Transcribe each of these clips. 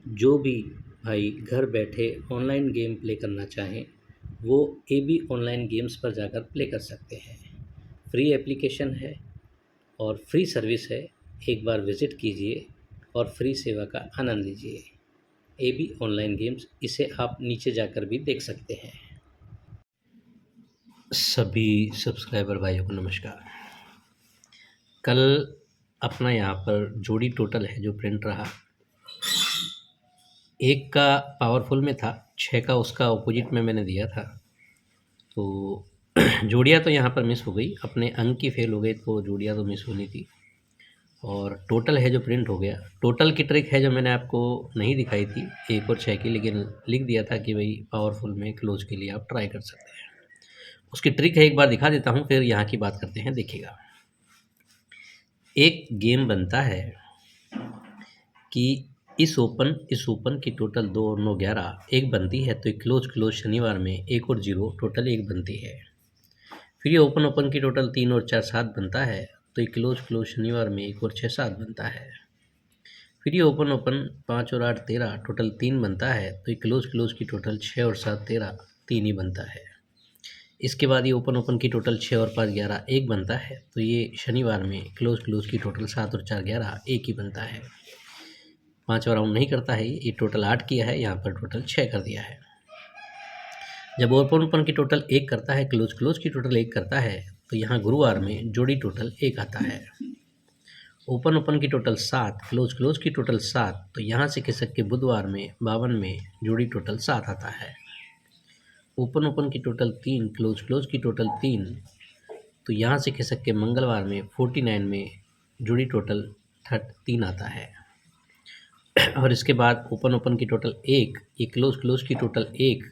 जो भी भाई घर बैठे ऑनलाइन गेम प्ले करना चाहें वो एबी ऑनलाइन गेम्स पर जाकर प्ले कर सकते हैं। फ्री एप्लीकेशन है और फ्री सर्विस है। एक बार विज़िट कीजिए और फ्री सेवा का आनंद लीजिए। एबी ऑनलाइन गेम्स, इसे आप नीचे जाकर भी देख सकते हैं। सभी सब्सक्राइबर भाइयों को नमस्कार। कल अपना यहाँ पर जोड़ी टोटल है जो प्रिंट रहा, एक का पावरफुल में था, 6 का उसका ऑपोजिट में मैंने दिया था। तो जोड़ियाँ तो यहाँ पर मिस हो गई, अपने अंक ही फेल हो गए, तो जोड़ियाँ तो मिस होनी थी। और टोटल है जो प्रिंट हो गया। टोटल की ट्रिक है जो मैंने आपको नहीं दिखाई थी 1 और 6 की, लेकिन लिख दिया था कि भाई पावरफुल में क्लोज के लिए आप ट्राई कर सकते हैं। उसकी ट्रिक है, एक बार दिखा देता हूँ, फिर यहाँ की बात करते हैं। देखिएगा, एक गेम बनता है कि इस ओपन की टोटल 2 और 9 11 एक बनती है, तो एक क्लोज शनिवार में 1 और 0 टोटल 1 बनती है। फिर ये ओपन की टोटल 3 और 4 7 बनता है, तो एक क्लोज शनिवार में 1 और 6 7 बनता है। फिर ये ओपन 5 और 8 13 टोटल 3 बनता है, तो एक क्लोज की टोटल 6 और 7 13 3 ही बनता है। इसके बाद ये ओपन की टोटल 6 और 5 11 1 बनता है, तो ये शनिवार में क्लोज की टोटल 7 और 4 11 1 ही बनता है। 5वां राउंड नहीं करता है, ये टोटल 8 किया है, यहाँ पर टोटल 6 कर दिया है। जब ओपन की टोटल 1 करता है, क्लोज की टोटल 1 करता है, तो यहाँ गुरुवार में जोड़ी टोटल 1 आता है। ओपन की टोटल 7, क्लोज की टोटल 7, तो यहाँ से खिसक के बुधवार में 52 में जोड़ी टोटल 7 आता है। ओपन की टोटल 3, क्लोज की टोटल 3, तो यहाँ से खिसक के मंगलवार में 49 में जोड़ी टोटल 3 आता है। और इसके बाद ओपन की टोटल 1, ये क्लोज की टोटल 1,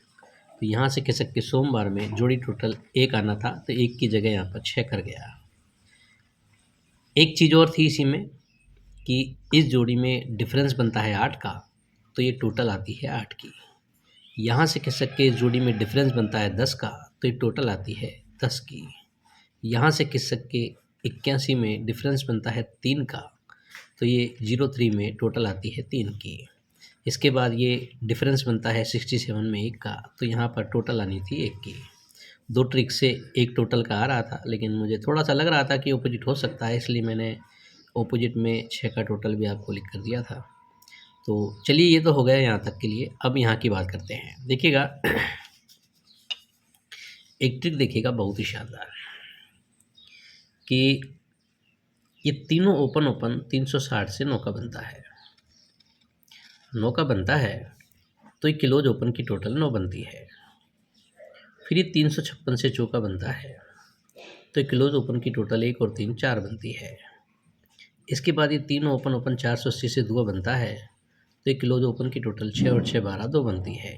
तो यहाँ से खिसक के सोमवार में जोड़ी टोटल 1 आना था, तो 1 की जगह यहाँ पर 6 कर गया। एक चीज़ और थी इसी में कि इस जोड़ी में डिफरेंस बनता है 8 का, तो ये टोटल आती है 8 की। यहाँ से खिसक के इस जोड़ी में डिफरेंस बनता है 10 का, तो ये टोटल आती है 10 की। यहाँ से खिसक के 81 में डिफरेंस बनता है 3 का, तो ये 03 में टोटल आती है 3 की। इसके बाद ये डिफरेंस बनता है 67 में 1 का, तो यहाँ पर टोटल आनी थी 1 की। 2 ट्रिक से एक टोटल का आ रहा था, लेकिन मुझे थोड़ा सा लग रहा था कि ऑपोजिट हो सकता है, इसलिए मैंने ऑपोजिट में 6 का टोटल भी आपको लिख कर दिया था। तो चलिए, ये तो हो गया यहाँ तक के लिए। अब यहाँ की बात करते हैं। देखिएगा, एक ट्रिक देखिएगा बहुत ही शानदार, कि ये तीनों ओपन 360 से 9 का बनता है। 9 का बनता है, तो ये क्लोज ओपन की टोटल 9 बनती है। फिर ये 356 से चौका बनता है, तो ये क्लोज ओपन की टोटल 1 और 3 4 बनती है। इसके बाद ये तीनों ओपन 480 से 2 बनता है, तो ये क्लोज ओपन की टोटल 6 और 6 12 2 बनती है।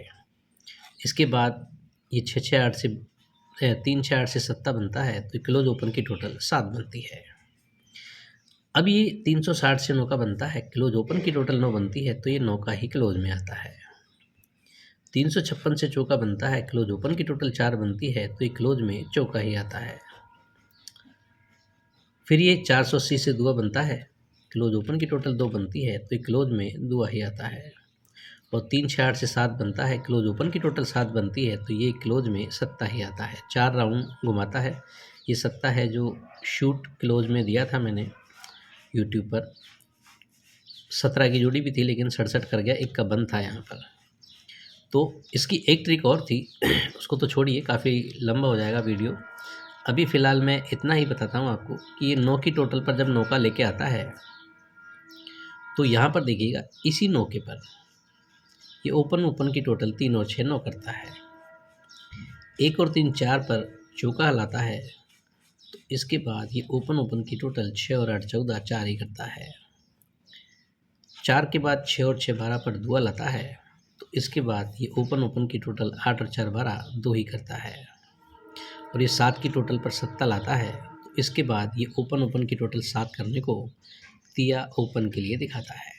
इसके बाद ये 6 6 8 से 3 6 8 से 7 बनता है, तो क्लोज ओपन की टोटल 7 बनती है। अब ये 360 से 9 का बनता है, क्लोज ओपन की टोटल 9 बनती है, तो ये 9 का ही क्लोज में आता है। 356 से चौका बनता है, क्लोज ओपन की टोटल 4 बनती है, तो ये क्लोज में चौका ही आता है। फिर ये 480 से दुआ बनता है, क्लोज ओपन की टोटल 2 बनती है, तो ये क्लोज में दुआ ही आता है। और 3 6 8 से 7 बनता है, क्लोज ओपन की टोटल 7 बनती है, तो ये क्लोज में सत्ता ही आता है। 4 राउंड घुमाता है, ये सत्ता है जो शूट क्लोज में दिया था मैंने यूट्यूब पर। 17 की जोड़ी भी थी, लेकिन 67 कर गया, 1 का बंद था यहाँ पर। तो इसकी एक ट्रिक और थी उसको तो छोड़िए, काफ़ी लंबा हो जाएगा वीडियो। अभी फ़िलहाल मैं इतना ही बताता हूँ आपको कि ये 9 की टोटल पर जब 9 का लेके आता है, तो यहाँ पर देखिएगा, इसी 9 के पर ये ओपन की टोटल 3 और 6 9 करता है। 1 और 3 4 पर चौका हलाता है, तो इसके बाद ये ओपन की टोटल 6 और 8 14 4 ही करता है। 4 के बाद 6 और 6 12 पर दुआ लाता है, तो इसके बाद ये ओपन की टोटल 8 और 4 12 2 ही करता है। और ये 7 की टोटल पर सत्ता लाता है, तो इसके बाद ये ओपन की टोटल 7 करने को तिया ओपन के लिए दिखाता है।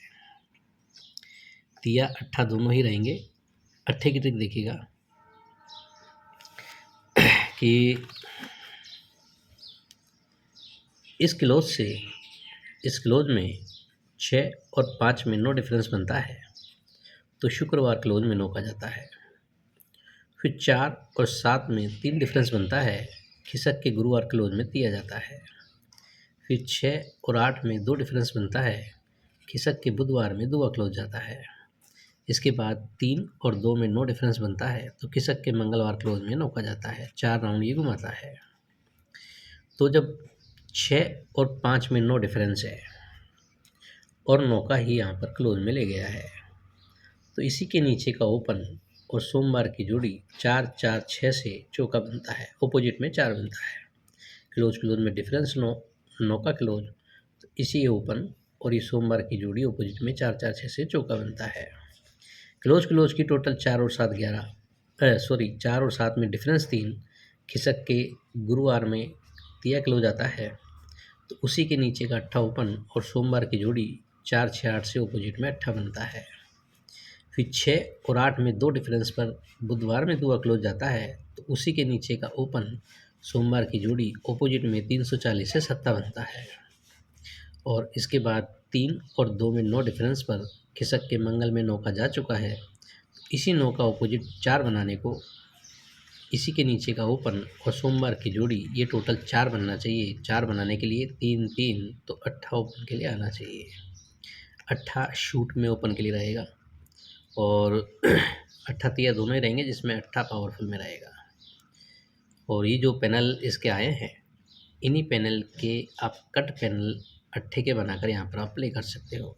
तिया अट्ठा दोनों ही रहेंगे। अट्ठे की ट्रिक देखिएगा कि इस क्लोज में 6 और 5 में नो डिफरेंस बनता है, तो शुक्रवार क्लोज में नौका जाता है। फिर 4 और 7 में 3 डिफरेंस बनता है, खिसक के गुरुवार क्लोज में दिया जाता है। फिर 6 और 8 में 2 डिफरेंस बनता है, खिसक के बुधवार में दुआ क्लोज जाता है। इसके बाद 3 और 2 में 9 डिफरेंस बनता है, तो खिसक के मंगलवार क्लोज में नौका जाता है। 4 राउंड ये घुमाता है। तो जब 6 और 5 में 9 डिफरेंस है और नौका ही यहाँ पर क्लोज में ले गया है, तो इसी के नीचे का ओपन और सोमवार की जोड़ी 4 4 6 से चौका बनता है, ऑपोजिट में 4 बनता है। क्लोज क्लोज में डिफरेंस 9, नौका क्लोज, तो इसी ओपन और ये सोमवार की जोड़ी ऑपोजिट में 4 4 6 से चौका बनता है। क्लोज क्लोज की टोटल 4 और 7 11, 4 और 7 में डिफरेंस 3, खिसक के गुरुवार में दिया क्लोज आता है, तो उसी के नीचे का 8 ओपन और सोमवार की जोड़ी 4 6 8 से ऑपोजिट में 8 बनता है। फिर 6 और 8 में 2 डिफरेंस पर बुधवार में दुआ क्लोज जाता है, तो उसी के नीचे का ओपन सोमवार की जोड़ी ऑपोजिट में 340 से 7 बनता है। और इसके बाद 3 और 2 में 9 डिफरेंस पर खिसक के मंगल में नौका जा चुका है, इसी नौका ऑपोजिट 4 बनाने को इसी के नीचे का ओपन और सोमवार की जोड़ी ये टोटल 4 बनना चाहिए। 4 बनाने के लिए 3 3, तो 8 ओपन के लिए आना चाहिए। 8 शूट में ओपन के लिए रहेगा और 8 तिया दोनों ही रहेंगे, जिसमें 8 पावरफुल में रहेगा। और ये जो पैनल इसके आए हैं, इन्हीं पैनल के आप कट पैनल 8 के बनाकर यहाँ पर आप प्ले कर सकते हो।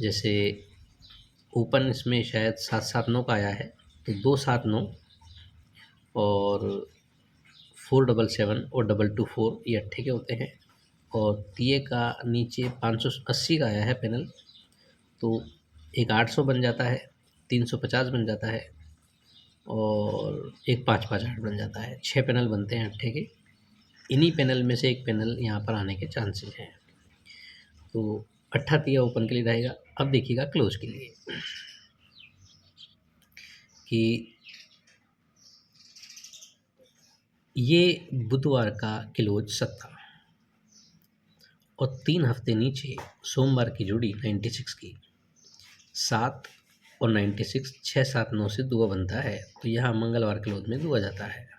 जैसे ओपन इसमें शायद 7 7 9 का आया है, तो 2 7 9 और 4 7 7 और 2 2 4 ये 8 के होते हैं। और तिये का नीचे 580 का आया है पैनल, तो एक 800 बन जाता है, 350 बन जाता है और एक 5 5 8 बन जाता है। 6 पैनल बनते हैं 8 के। इन्हीं पैनल में से एक पैनल यहाँ पर आने के चांसेस हैं। तो 8 तिया ओपन के लिए रहेगा। अब देखिएगा क्लोज के लिए कि ये बुधवार का क्लोज 7 और 3 हफ्ते नीचे सोमवार की जोड़ी 96 की, 7 और 96 6 7 9 से दुआ बनता है, तो यहाँ मंगलवार क्लोज में दुआ जाता है।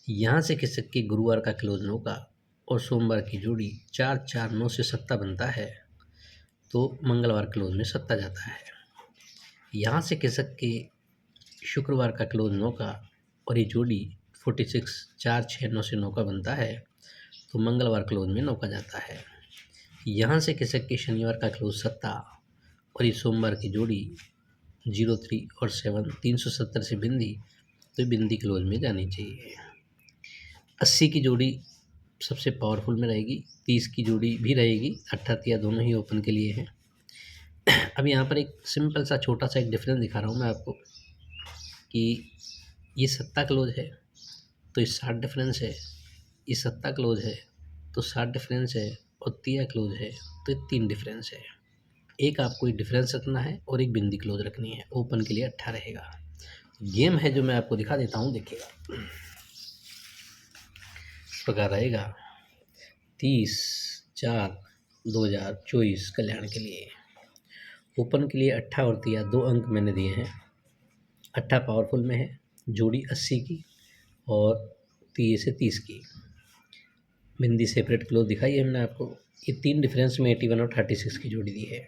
यहाँ से खिसक के गुरुवार का क्लोज 9 का और सोमवार की जोड़ी 4 4 9 से 7 बनता है, तो मंगलवार क्लोज में 7 जाता है। यहाँ से खिसक के शुक्रवार का क्लोज 9 का और ये जोड़ी 46 4 6 9 से 9 का बनता है, तो मंगलवार क्लोज में 9 का जाता है। यहाँ से खिसक के शनिवार का क्लोज 7 और ये सोमवार की जोड़ी 03 और 7 370 से बिंदी, तो बिंदी क्लोज में जानी चाहिए। 80 की जोड़ी सबसे पावरफुल में रहेगी, 30 की जोड़ी भी रहेगी, 8 तिया दोनों ही ओपन के लिए हैं। अब यहाँ पर एक सिंपल सा छोटा सा एक डिफरेंस दिखा रहा हूँ मैं आपको कि ये 7 क्लोज है तो ये 60 डिफरेंस है, ये 7 क्लोज है तो 60 डिफरेंस है, और तिया क्लोज है तो 3 डिफरेंस है। एक आपको एक डिफरेंस रखना है और एक बिंदी क्लोज रखनी है, ओपन के लिए 8 रहेगा। गेम है जो मैं आपको दिखा देता हूँ, देखिएगा इस प्रकार रहेगा। 30/4/2024 कल्याण के लिए ओपन के लिए 8 और तिया 2 अंक मैंने दिए हैं। 8 पावरफुल में है, जोड़ी 80 की और तिये से 30 की। बिंदी सेपरेट क्लोज दिखाई है हमने आपको। ये 3 डिफरेंस में 81 और 36 की जोड़ी दी है।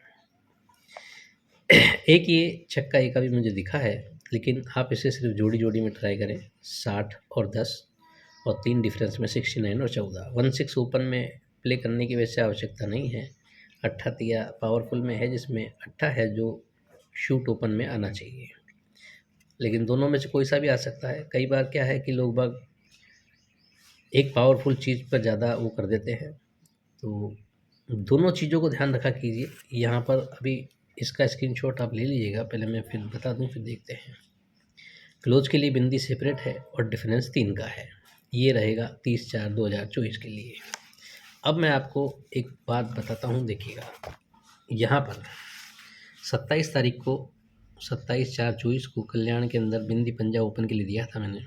एक ये छक्का एक अभी मुझे दिखा है, लेकिन आप इसे सिर्फ जोड़ी जोड़ी में ट्राई करें। 60 और 10 और 3 डिफरेंस में 69 और 14। 16 ओपन में प्ले करने की वैसे आवश्यकता नहीं है। 8 तिया पावरफुल में है, जिसमें 8 है जो शूट ओपन में आना चाहिए, लेकिन दोनों में से कोई सा भी आ सकता है। कई बार क्या है कि लोग बाग एक पावरफुल चीज़ पर ज़्यादा वो कर देते हैं, तो दोनों चीज़ों को ध्यान रखा कीजिए। यहाँ पर अभी इसका स्क्रीनशॉट आप ले लीजिएगा, पहले मैं फिर बता दूँ, फिर देखते हैं। क्लोज के लिए बिंदी सेपरेट है और डिफरेंस 3 का है। ये रहेगा 30/4/2024 के लिए। अब मैं आपको एक बात बताता हूँ, देखिएगा। यहाँ पर 27 तारीख को 27/4/24 को कल्याण के अंदर बिंदी पंजा ओपन के लिए दिया था मैंने,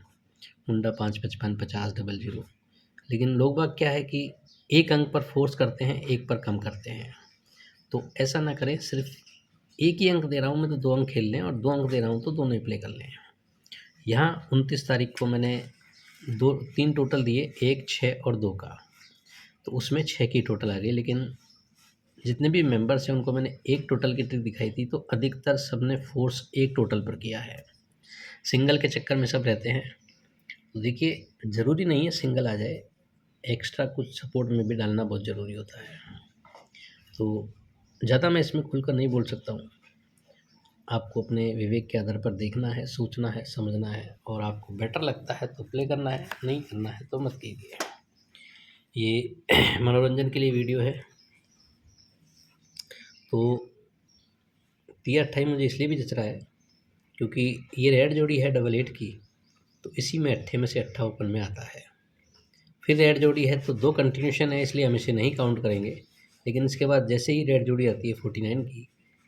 मुंडा 5 55 50 00। लेकिन लोग बाग क्या है कि एक अंक पर फोर्स करते हैं, एक पर कम करते हैं, तो ऐसा ना करें। सिर्फ एक ही अंक दे रहा हूँ मैं तो 2 अंक खेल लें, और 2 अंक दे रहा हूँ तो दोनों ही प्ले कर लें। यहाँ 29 तारीख को मैंने 3 टोटल दिए, 1, 6 और 2 का, तो उसमें 6 की टोटल आ गई। लेकिन जितने भी मेंबर्स हैं उनको मैंने एक टोटल की ट्रिक दिखाई थी, तो अधिकतर सबने फोर्स एक टोटल पर किया है। सिंगल के चक्कर में सब रहते हैं। तो देखिए, ज़रूरी नहीं है सिंगल आ जाए, एक्स्ट्रा कुछ सपोर्ट में भी डालना बहुत ज़रूरी होता है। तो ज़्यादा मैं इसमें खुलकर नहीं बोल सकता हूँ। आपको अपने विवेक के आधार पर देखना है, सोचना है, समझना है, और आपको बेटर लगता है तो प्ले करना है, नहीं करना है तो मत कीजिए। ये मनोरंजन के लिए वीडियो है। तो तिया अट्ठाई मुझे इसलिए भी जच रहा है क्योंकि ये रेड जोड़ी है डबल 8 की, तो इसी में अट्ठे में से अट्ठा ओपन में आता है। फिर रेड जोड़ी है तो 2 कंटिन्यूशन है, इसलिए हम इसे नहीं काउंट करेंगे। लेकिन इसके बाद जैसे ही रेड जोड़ी आती है 49 की,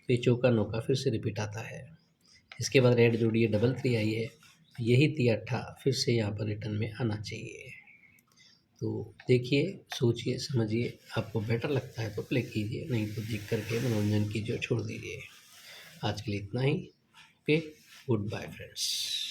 तो ये चौका नौका फिर से रिपीट आता है। इसके बाद रेड जोड़ी है डबल 3 आई है, तो यही तिया अट्ठा फिर से यहाँ पर रिटर्न में आना चाहिए। तो देखिए, सोचिए, समझिए, आपको बेटर लगता है तो प्ले कीजिए, नहीं तो देख करके मनोरंजन कीजिए और छोड़ दीजिए। आज के लिए इतना ही। Okay, goodbye friends.